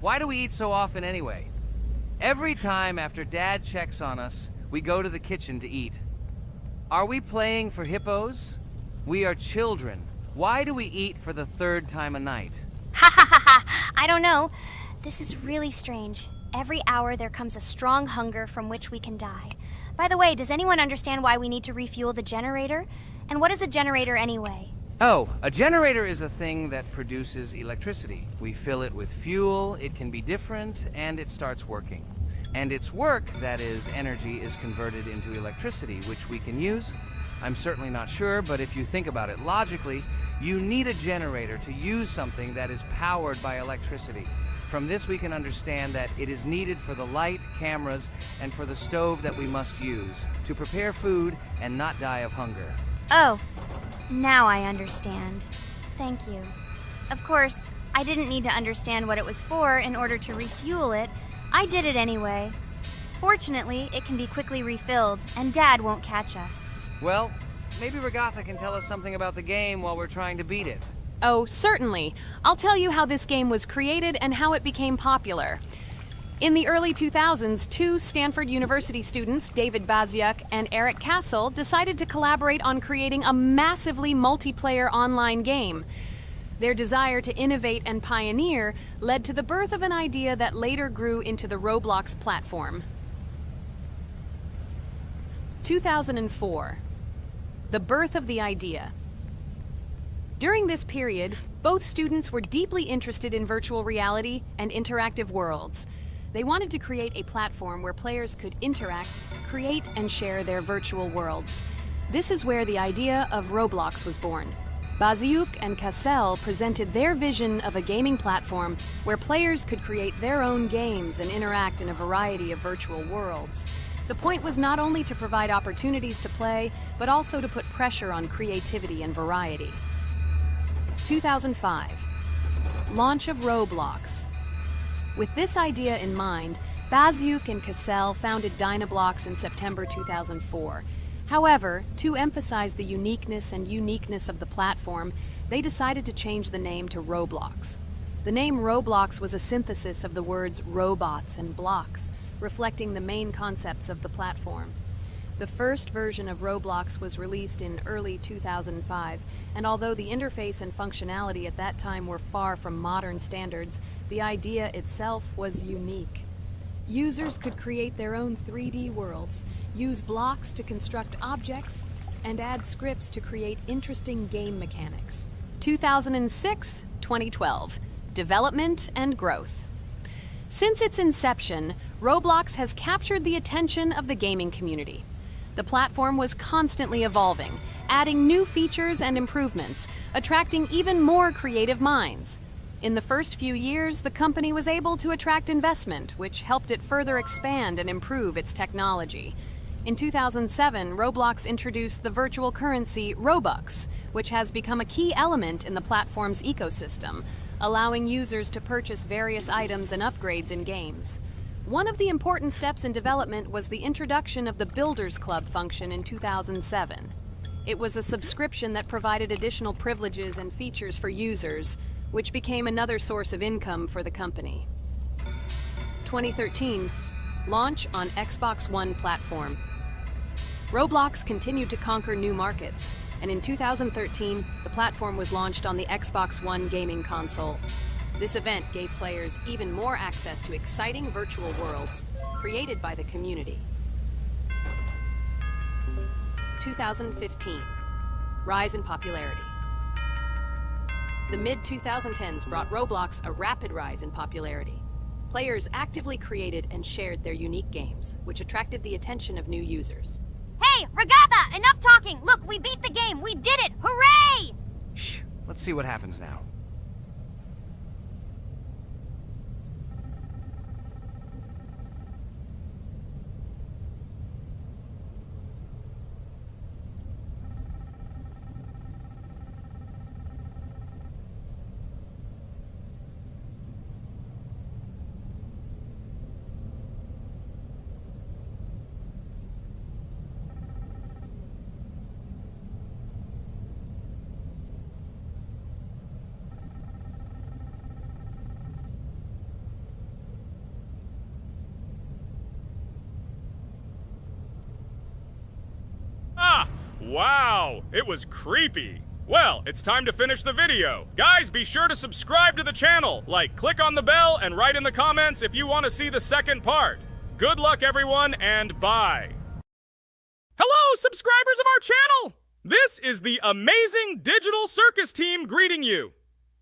Why do we eat so often anyway? Every time after Dad checks on us, we go to the kitchen to eat. Are we playing for hippos? We are children. Why do we eat for the third time a night? Ha ha ha ha! I don't know. This is really strange. Every hour there comes a strong hunger from which we can die. By the way, does anyone understand why we need to refuel the generator? And what is a generator anyway? Oh, a generator is a thing that produces electricity. We fill it with fuel, it can be different, and it starts working. And its work, that is, energy, is converted into electricity, which we can use. I'm certainly not sure, but if you think about it logically, you need a generator to use something that is powered by electricity. From this we can understand that it is needed for the light, cameras, and for the stove that we must use, to prepare food and not die of hunger. Oh, now I understand. Thank you. Of course, I didn't need to understand what it was for in order to refuel it. I did it anyway. Fortunately, it can be quickly refilled, and Dad won't catch us. Well, maybe Regatha can tell us something about the game while we're trying to beat it. Oh, certainly. I'll tell you how this game was created and how it became popular. In the early 2000s, two Stanford University students, David Baziuk and Eric Castle, decided to collaborate on creating a massively multiplayer online game. Their desire to innovate and pioneer led to the birth of an idea that later grew into the Roblox platform. 2004. The birth of the idea. During this period, both students were deeply interested in virtual reality and interactive worlds. They wanted to create a platform where players could interact, create, and share their virtual worlds. This is where the idea of Roblox was born. Baziuk and Cassell presented their vision of a gaming platform where players could create their own games and interact in a variety of virtual worlds. The point was not only to provide opportunities to play, but also to put pressure on creativity and variety. 2005. Launch of Roblox. With this idea in mind, Baziuk and Cassell founded Dynablocks in September 2004. However, to emphasize the uniqueness of the platform, they decided to change the name to Roblox. The name Roblox was a synthesis of the words robots and blocks, reflecting the main concepts of the platform. The first version of Roblox was released in early 2005, and although the interface and functionality at that time were far from modern standards, the idea itself was unique. Users could create their own 3D worlds, use blocks to construct objects, and add scripts to create interesting game mechanics. 2006-2012. Development and growth. Since its inception, Roblox has captured the attention of the gaming community. The platform was constantly evolving, adding new features and improvements, attracting even more creative minds. In the first few years, the company was able to attract investment, which helped it further expand and improve its technology. In 2007, Roblox introduced the virtual currency Robux, which has become a key element in the platform's ecosystem, allowing users to purchase various items and upgrades in games. One of the important steps in development was the introduction of the Builders Club function in 2007. It was a subscription that provided additional privileges and features for users, which became another source of income for the company. 2013. Launch on Xbox One platform. Roblox continued to conquer new markets, and in 2013, the platform was launched on the Xbox One gaming console. This event gave players even more access to exciting virtual worlds created by the community. 2015. Rise in popularity. The mid-2010s brought Roblox a rapid rise in popularity. Players actively created and shared their unique games, which attracted the attention of new users. Hey, Regatha, enough talking! Look, we beat the game! We did it! Hooray! Shh, let's see what happens now. Wow, it was creepy. Well, it's time to finish the video. Guys, be sure to subscribe to the channel, click on the bell, and write in the comments if you want to see the second part. Good luck, everyone, and bye. Hello, subscribers of our channel! This is the amazing Digital Circus team greeting you.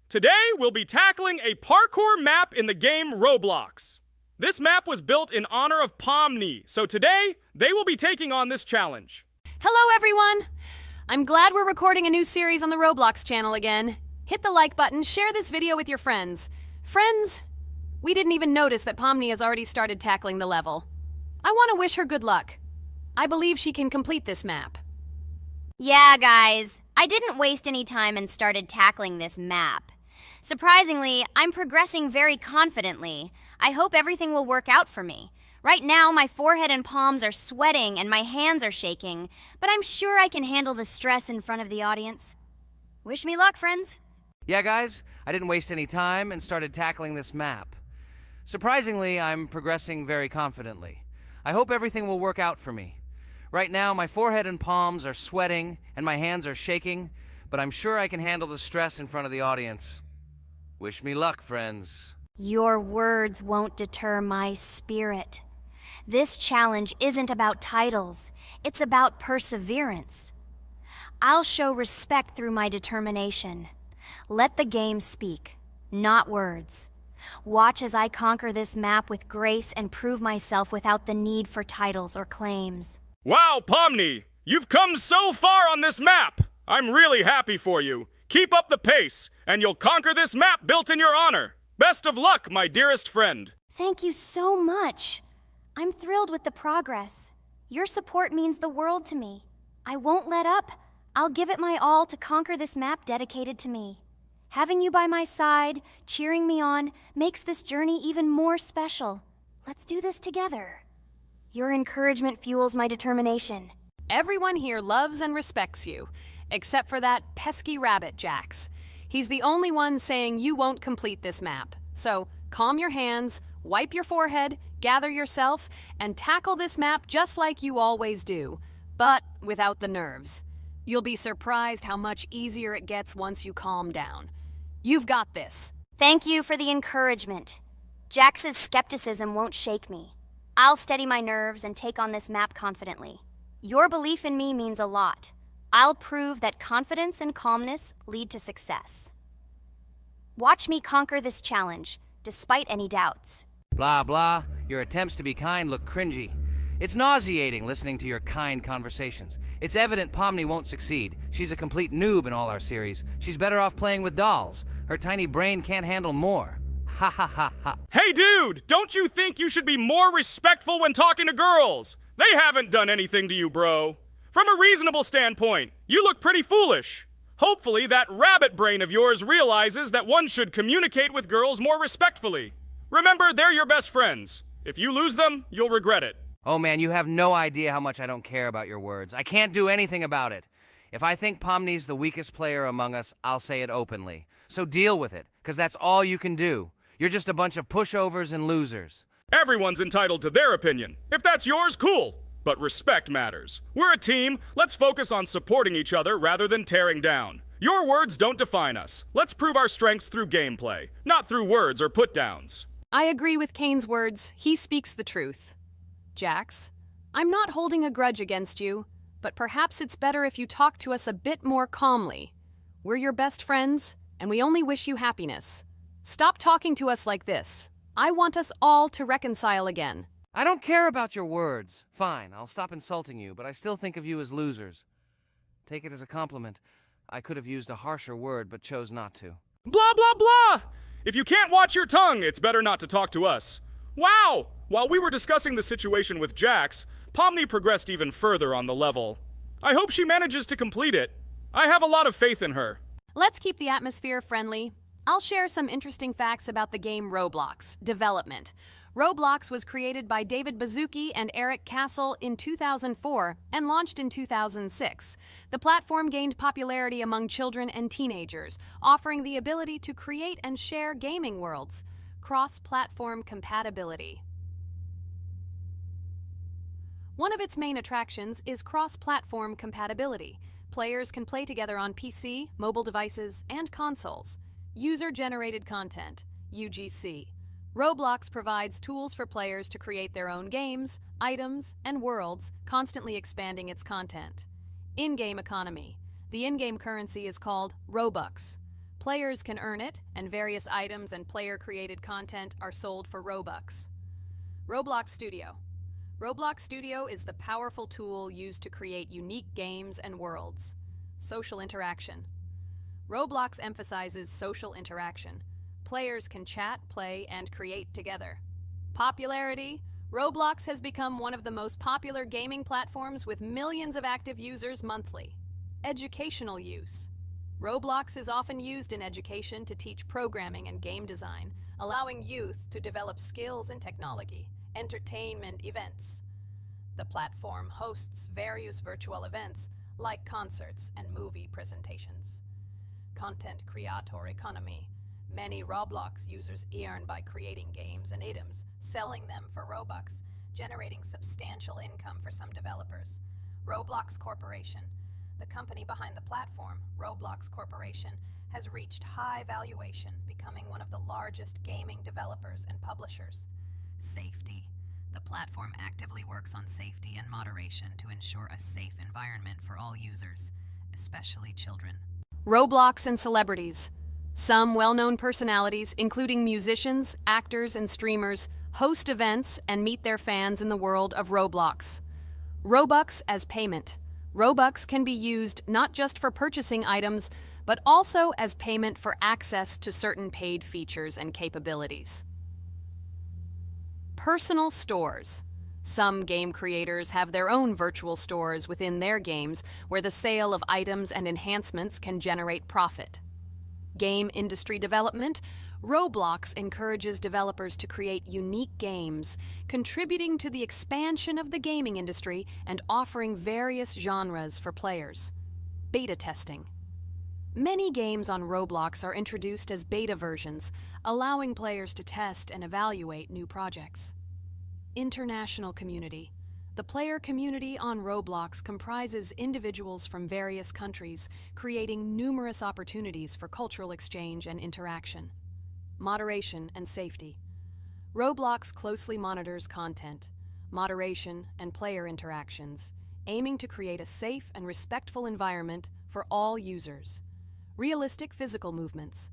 Today, we'll be tackling a parkour map in the game Roblox. This map was built in honor of Pomni, so today, they will be taking on this challenge. Hello, everyone! I'm glad we're recording a new series on the Roblox channel again. Hit the like button, share this video with your friends. Friends, we didn't even notice that Pomni has already started tackling the level. I want to wish her good luck. I believe she can complete this map. Yeah, guys. I didn't waste any time and started tackling this map. Surprisingly, I'm progressing very confidently. I hope everything will work out for me. Right now, my forehead and palms are sweating and my hands are shaking, but I'm sure I can handle the stress in front of the audience. Wish me luck, friends. Yeah, guys, I didn't waste any time and started tackling this map. Surprisingly, I'm progressing very confidently. I hope everything will work out for me. Right now, my forehead and palms are sweating and my hands are shaking, but I'm sure I can handle the stress in front of the audience. Wish me luck, friends. Your words won't deter my spirit. This challenge isn't about titles, it's about perseverance. I'll show respect through my determination. Let the game speak, not words. Watch as I conquer this map with grace and prove myself without the need for titles or claims. Wow, Pomni! You've come so far on this map! I'm really happy for you. Keep up the pace, and you'll conquer this map built in your honor. Best of luck, my dearest friend. Thank you so much. I'm thrilled with the progress. Your support means the world to me. I won't let up. I'll give it my all to conquer this map dedicated to me. Having you by my side, cheering me on, makes this journey even more special. Let's do this together. Your encouragement fuels my determination. Everyone here loves and respects you, except for that pesky rabbit, Jax. He's the only one saying you won't complete this map. So, calm your hands, wipe your forehead, gather yourself, and tackle this map just like you always do, but without the nerves. You'll be surprised how much easier it gets once you calm down. You've got this. Thank you for the encouragement. Jax's skepticism won't shake me. I'll steady my nerves and take on this map confidently. Your belief in me means a lot. I'll prove that confidence and calmness lead to success. Watch me conquer this challenge, despite any doubts. Blah, blah. Your attempts to be kind look cringy. It's nauseating listening to your kind conversations. It's evident Pomni won't succeed. She's a complete noob in all our series. She's better off playing with dolls. Her tiny brain can't handle more. Ha ha ha ha. Hey dude, don't you think you should be more respectful when talking to girls? They haven't done anything to you, bro. From a reasonable standpoint, you look pretty foolish. Hopefully that rabbit brain of yours realizes that one should communicate with girls more respectfully. Remember, they're your best friends. If you lose them, you'll regret it. Oh man, you have no idea how much I don't care about your words. I can't do anything about it. If I think Pomni's the weakest player among us, I'll say it openly. So deal with it, because that's all you can do. You're just a bunch of pushovers and losers. Everyone's entitled to their opinion. If that's yours, cool. But respect matters. We're a team. Let's focus on supporting each other rather than tearing down. Your words don't define us. Let's prove our strengths through gameplay, not through words or put-downs. I agree with Kane's words. He speaks the truth. Jax, I'm not holding a grudge against you, but perhaps it's better if you talk to us a bit more calmly. We're your best friends, and we only wish you happiness. Stop talking to us like this. I want us all to reconcile again. I don't care about your words. Fine, I'll stop insulting you, but I still think of you as losers. Take it as a compliment. I could have used a harsher word, but chose not to. Blah, blah, blah! If you can't watch your tongue, it's better not to talk to us. Wow! While we were discussing the situation with Jax, Pomni progressed even further on the level. I hope she manages to complete it. I have a lot of faith in her. Let's keep the atmosphere friendly. I'll share some interesting facts about the game Roblox development. Roblox was created by David Baszucki and Eric Castle in 2004 and launched in 2006. The platform gained popularity among children and teenagers, offering the ability to create and share gaming worlds. Cross-platform compatibility. One of its main attractions is cross-platform compatibility. Players can play together on PC, mobile devices, and consoles. User-generated content, UGC. Roblox provides tools for players to create their own games, items, and worlds, constantly expanding its content. In-game economy. The in-game currency is called Robux. Players can earn it, and various items and player-created content are sold for Robux. Roblox Studio. Roblox Studio is the powerful tool used to create unique games and worlds. Social interaction. Roblox emphasizes social interaction. Players can chat, play, and create together. Popularity. Roblox has become one of the most popular gaming platforms with millions of active users monthly. Educational use. Roblox is often used in education to teach programming and game design, allowing youth to develop skills in technology. Entertainment events. The platform hosts various virtual events like concerts and movie presentations. Content creator economy. Many Roblox users earn by creating games and items, selling them for Robux, generating substantial income for some developers. Roblox Corporation. The company behind the platform, Roblox Corporation, has reached high valuation, becoming one of the largest gaming developers and publishers. Safety. The platform actively works on safety and moderation to ensure a safe environment for all users, especially children. Roblox and celebrities. Some well-known personalities, including musicians, actors, and streamers, host events and meet their fans in the world of Roblox. Robux as payment. Robux can be used not just for purchasing items, but also as payment for access to certain paid features and capabilities. Personal stores. Some game creators have their own virtual stores within their games where the sale of items and enhancements can generate profit. Game industry development. Roblox encourages developers to create unique games, contributing to the expansion of the gaming industry and offering various genres for players. Beta testing. Many games on Roblox are introduced as beta versions, allowing players to test and evaluate new projects. International community. The player community on Roblox comprises individuals from various countries, creating numerous opportunities for cultural exchange and interaction. Moderation and safety. Roblox closely monitors content, moderation, and player interactions, aiming to create a safe and respectful environment for all users. Realistic physical movements.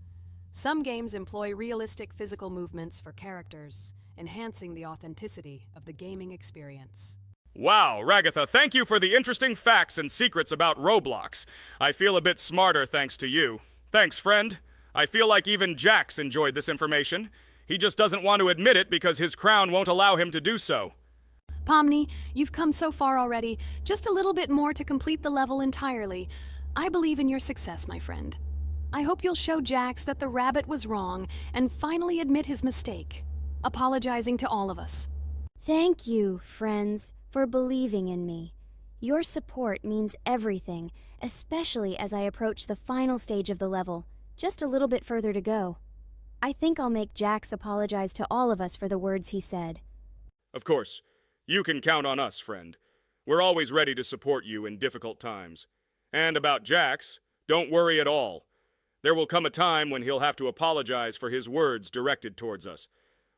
Some games employ realistic physical movements for characters, enhancing the authenticity of the gaming experience. Wow, Ragatha, thank you for the interesting facts and secrets about Roblox. I feel a bit smarter thanks to you. Thanks, friend. I feel like even Jax enjoyed this information. He just doesn't want to admit it because his crown won't allow him to do so. Pomni, you've come so far already. Just a little bit more to complete the level entirely. I believe in your success, my friend. I hope you'll show Jax that the rabbit was wrong and finally admit his mistake, apologizing to all of us. Thank you, friends, for believing in me. Your support means everything, especially as I approach the final stage of the level. Just a little bit further to go. I think I'll make Jax apologize to all of us for the words he said. Of course. You can count on us, friend. We're always ready to support you in difficult times. And about Jax, don't worry at all. There will come a time when he'll have to apologize for his words directed towards us.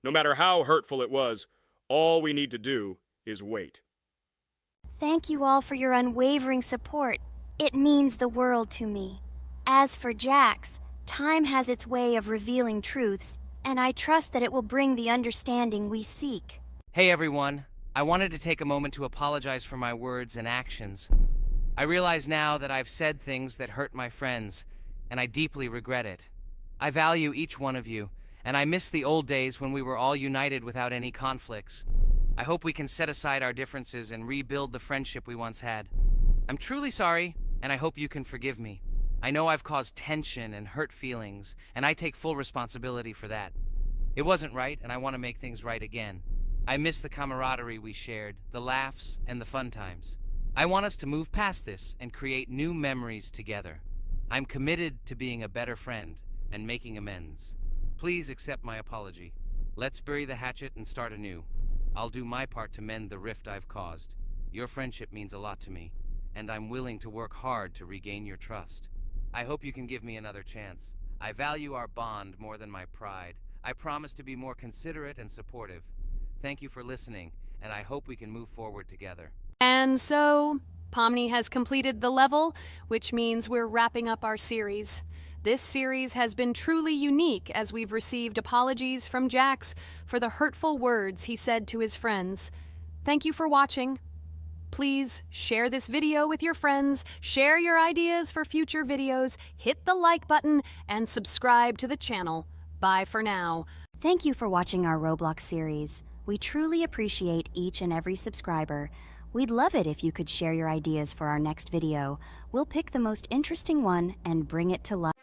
No matter how hurtful it was, all we need to do is wait. Thank you all for your unwavering support. It means the world to me. As for Jax, time has its way of revealing truths, and I trust that it will bring the understanding we seek. Hey everyone, I wanted to take a moment to apologize for my words and actions. I realize now that I've said things that hurt my friends, and I deeply regret it. I value each one of you, and I miss the old days when we were all united without any conflicts. I hope we can set aside our differences and rebuild the friendship we once had. I'm truly sorry, and I hope you can forgive me. I know I've caused tension and hurt feelings, and I take full responsibility for that. It wasn't right, and I want to make things right again. I miss the camaraderie we shared, the laughs, and the fun times. I want us to move past this and create new memories together. I'm committed to being a better friend and making amends. Please accept my apology. Let's bury the hatchet and start anew. I'll do my part to mend the rift I've caused. Your friendship means a lot to me, and I'm willing to work hard to regain your trust. I hope you can give me another chance. I value our bond more than my pride. I promise to be more considerate and supportive. Thank you for listening, and I hope we can move forward together. And so, Pomni has completed the level, which means we're wrapping up our series. This series has been truly unique as we've received apologies from Jax for the hurtful words he said to his friends. Thank you for watching. Please share this video with your friends, share your ideas for future videos, hit the like button, and subscribe to the channel. Bye for now. Thank you for watching our Roblox series. We truly appreciate each and every subscriber. We'd love it if you could share your ideas for our next video. We'll pick the most interesting one and bring it to life.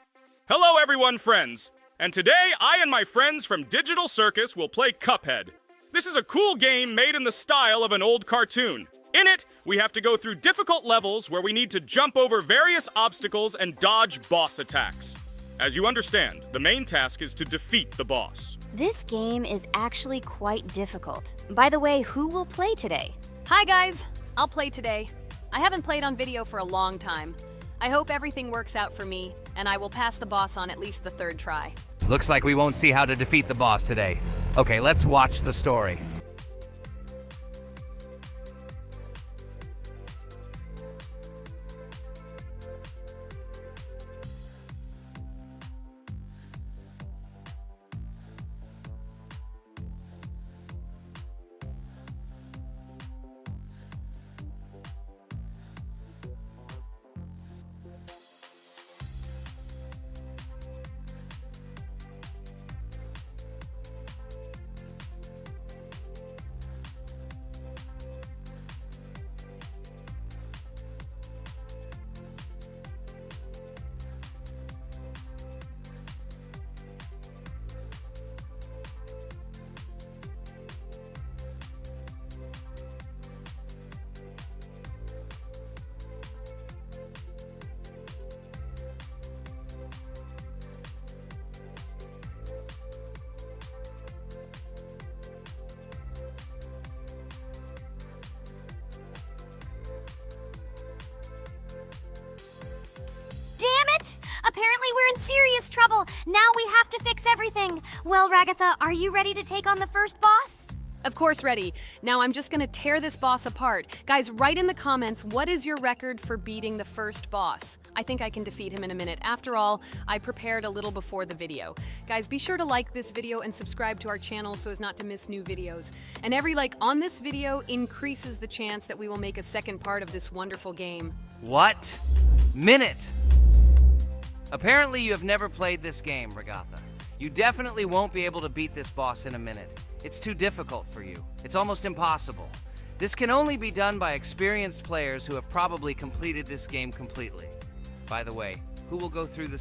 Hello everyone, friends! And today, I and my friends from Digital Circus will play Cuphead. This is a cool game made in the style of an old cartoon. In it, we have to go through difficult levels where we need to jump over various obstacles and dodge boss attacks. As you understand, the main task is to defeat the boss. This game is actually quite difficult. By the way, who will play today? Hi guys, I'll play today. I haven't played on video for a long time. I hope everything works out for me, and I will pass the boss on at least the 3rd try. Looks like we won't see how to defeat the boss today. Okay, let's watch the story. Damn it! Apparently we're in serious trouble. Now we have to fix everything. Well, Ragatha, are you ready to take on the first boss? Of course, ready. Now I'm just gonna tear this boss apart. Guys, write in the comments, what is your record for beating the first boss? I think I can defeat him in a minute. After all, I prepared a little before the video. Guys, be sure to like this video and subscribe to our channel so as not to miss new videos. And every like on this video increases the chance that we will make a second part of this wonderful game. What? Minute! Apparently you have never played this game, Ragatha. You definitely won't be able to beat this boss in a minute. It's too difficult for you. It's almost impossible. This can only be done by experienced players who have probably completed this game completely. By the way, who will go through the